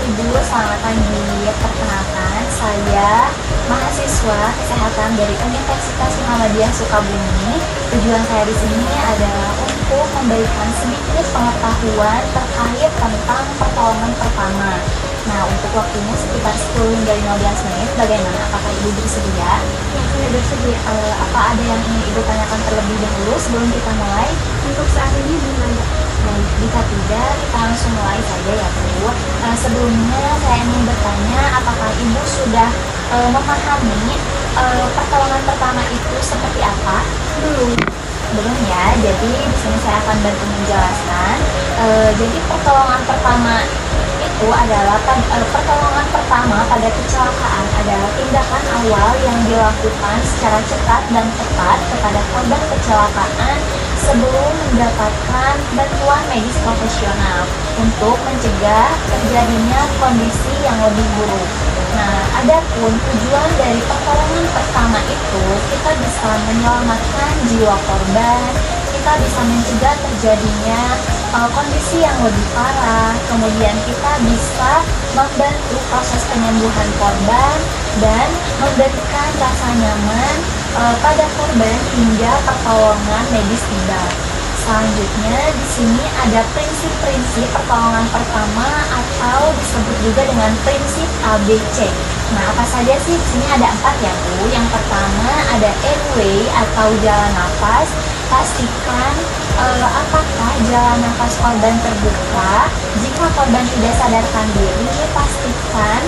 Ibu, selamat pagi. Perkenalkan, saya mahasiswa kesehatan dari Universitas Muhammadiyah Sukabumi. Tujuan saya di sini adalah untuk memberikan sedikit pengetahuan terkait tentang pertolongan pertama. Nah, untuk waktunya sekitar 10 hingga 15 menit. Bagaimana? Apakah Ibu bersedia? Ya, saya bersedia. Apa ada yang ingin Ibu tanyakan terlebih dahulu sebelum kita mulai? Untuk saat ini belum ada. Baik, jika tidak, kita langsung mulai saja ya Bu. Sebelumnya saya ingin bertanya, apakah Ibu sudah memahami pertolongan pertama itu seperti apa? Belum. Belum ya, jadi di sini saya akan bantu menjelaskan. Jadi pertolongan pertama itu adalah pertolongan pertama pada kecelakaan adalah tindakan awal yang dilakukan secara cepat dan tepat kepada korban kecelakaan sebelum mendapatkan bantuan medis profesional untuk mencegah terjadinya kondisi yang lebih buruk. Nah, adapun tujuan dari pertolongan pertama itu, kita bisa menyelamatkan jiwa korban, kita bisa mencegah terjadinya kondisi yang lebih parah, kemudian kita bisa membantu proses penyembuhan korban dan memberikan rasa nyaman pada korban hingga pertolongan medis tiba. Selanjutnya di sini ada prinsip-prinsip pertolongan pertama atau disebut juga dengan prinsip ABC. Nah, apa saja sih? Di sini ada 4 ya Bu. Yang pertama ada airway atau jalan nafas. Pastikan apakah jalan nafas korban terbuka. Jika korban tidak sadarkan diri, pastikan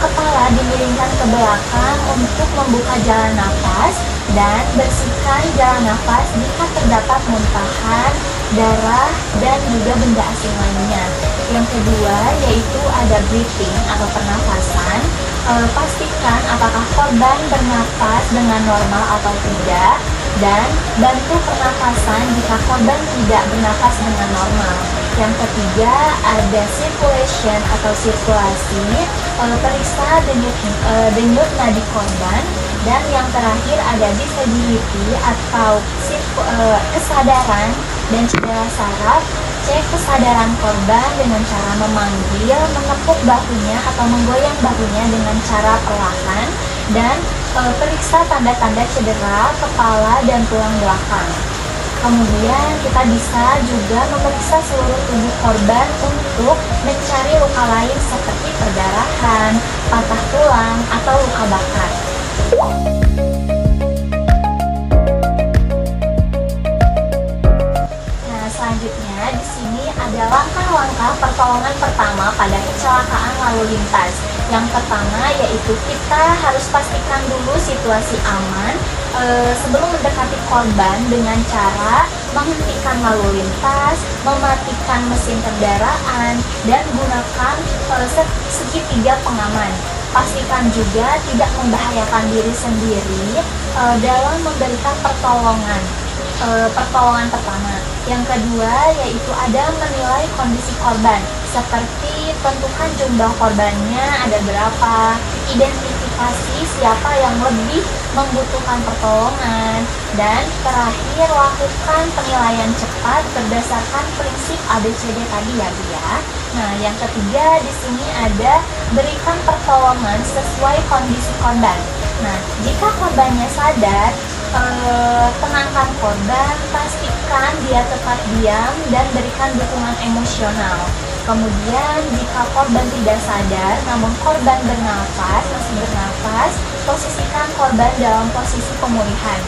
kepala dimiringkan ke belakang untuk membuka jalan nafas dan bersihkan jalan nafas jika terdapat muntahan, darah, dan juga benda asing lainnya. Yang kedua yaitu ada breathing atau pernafasan. Pastikan apakah korban bernafas dengan normal atau tidak dan bantu pernafasan jika korban tidak bernafas dengan normal. Yang ketiga ada circulation atau sirkulasi, periksa denyut nadi korban, dan yang terakhir ada disability atau kesadaran dan cedera saraf. Cek kesadaran korban dengan cara memanggil, menepuk bahunya atau menggoyang bahunya dengan cara perlahan, dan periksa tanda-tanda cedera kepala dan tulang belakang. Kemudian kita bisa juga memeriksa seluruh tubuh korban untuk mencari luka lain seperti perdarahan, patah tulang, atau luka bakar. Nah, selanjutnya di sini ada langkah-langkah pertolongan pertama pada kecelakaan lalu lintas. Yang pertama yaitu kita harus pastikan dulu situasi aman sebelum mendekati korban dengan cara menghentikan lalu lintas, mematikan mesin kendaraan, dan gunakan segitiga pengaman. Pastikan juga tidak membahayakan diri sendiri dalam memberikan pertolongan pertama. Yang kedua yaitu ada menilai kondisi korban, seperti tentukan jumlah korbannya ada berapa, identifikasi siapa yang lebih membutuhkan pertolongan, dan terakhir lakukan penilaian cepat berdasarkan prinsip ABCD tadi ya Bu ya. Nah, yang ketiga di sini ada berikan pertolongan sesuai kondisi korban. Nah, jika korbannya sadar, tenangkan korban, pastikan dia tetap diam dan berikan dukungan emosional. Kemudian jika korban tidak sadar namun korban masih bernafas, posisikan korban dalam posisi pemulihan.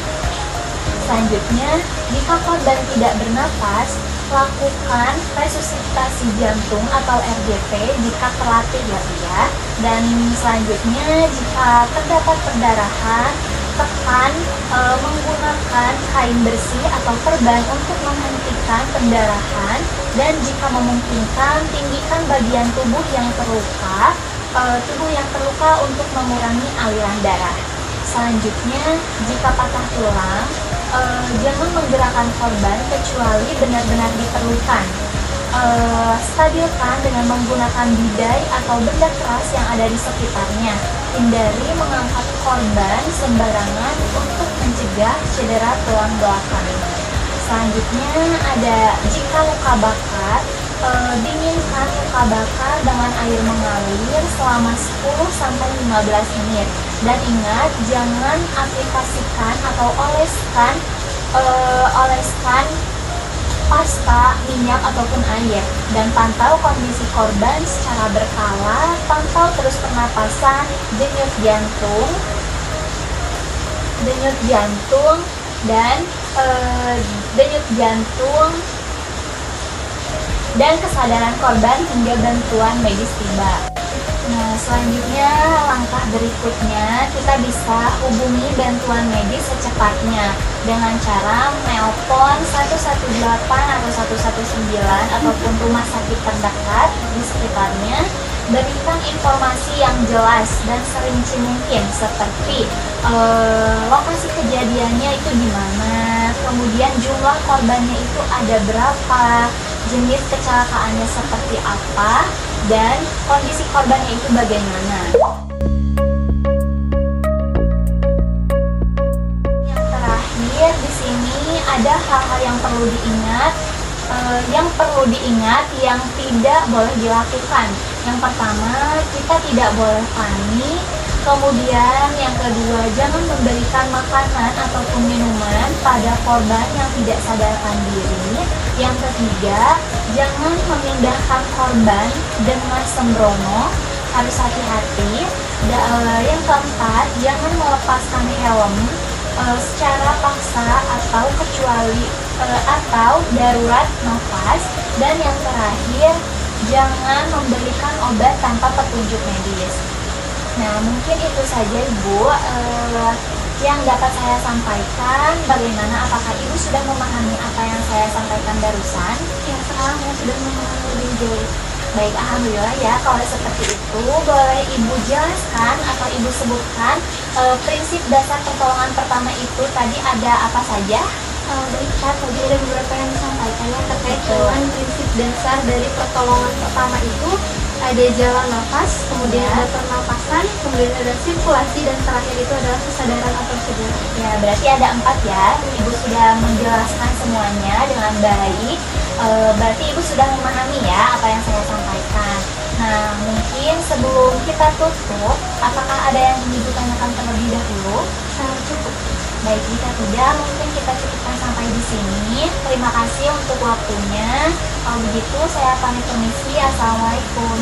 Selanjutnya, jika korban tidak bernafas, lakukan resusitasi jantung atau RJP jika terlatih ya Bu ya. Dan selanjutnya jika terdapat perdarahan, tekan menggunakan kain bersih atau perban untuk menghentikan pendarahan, dan jika memungkinkan tinggikan bagian tubuh yang terluka untuk mengurangi aliran darah. Selanjutnya jika patah tulang, jangan menggerakkan korban kecuali benar-benar diperlukan. Stabilkan dengan menggunakan bidai atau benda keras yang ada di sekitarnya. Hindari mengangkat korban sembarangan untuk mencegah cedera tulang belakang. Selanjutnya ada jika luka bakar, dinginkan luka luka bakar dengan air mengalir selama 10-15 menit. Dan ingat, jangan aplikasikan atau oleskan pasta, minyak, ataupun air. Dan pantau kondisi korban secara berkala, pantau terus pernapasan, denyut jantung, dan kesadaran korban hingga bantuan medis tiba. Nah, selanjutnya langkah berikutnya kita bisa hubungi bantuan medis secepatnya dengan cara menelpon 118 atau 119 ataupun rumah sakit terdekat di sekitarnya. Berikan informasi yang jelas dan serinci mungkin seperti lokasi kejadiannya itu di mana, kemudian jumlah korbannya itu ada berapa, jenis kecelakaannya seperti apa, dan kondisi korbannya itu bagaimana. Yang terakhir di sini ada hal-hal yang perlu diingat, yang tidak boleh dilakukan. Yang pertama, kita tidak boleh panik. Kemudian yang kedua, jangan memberikan makanan ataupun minuman pada korban yang tidak sadarkan diri. Yang ketiga, jangan memindahkan korban dengan sembrono, harus hati-hati. Yang keempat, jangan melepaskan helm secara paksa atau darurat nafas. Dan yang terakhir, jangan memberikan obat tanpa petunjuk medis. Nah, mungkin itu saja Ibu yang dapat saya sampaikan. Bagaimana, apakah Ibu sudah memahami apa yang saya sampaikan barusan? Ya, sekarang saya sudah memahami lebih jauh. Baik, alhamdulillah ya. Kalau seperti itu, boleh Ibu jelaskan atau Ibu sebutkan prinsip dasar pertolongan pertama itu tadi ada apa saja? Baik, Kak, tadi ada beberapa yang disampaikan ya terkait dengan prinsip dasar dari pertolongan pertama itu. Ada jalan nafas, kemudian ada pernapasan, kemudian ada sirkulasi, dan terakhir itu adalah kesadaran atau cedera. Ya, berarti ada 4 ya. Ibu sudah menjelaskan semuanya dengan baik. Berarti Ibu sudah memahami ya apa yang saya sampaikan. Nah, mungkin sebelum kita tutup, apakah ada yang ingin Ibu tanyakan terlebih dahulu? Cukup. Baik, jika tidak, mungkin kita cukupkan sampai di sini. Terima kasih untuk waktunya. Kalau begitu, saya pamit permisi. Assalamualaikum.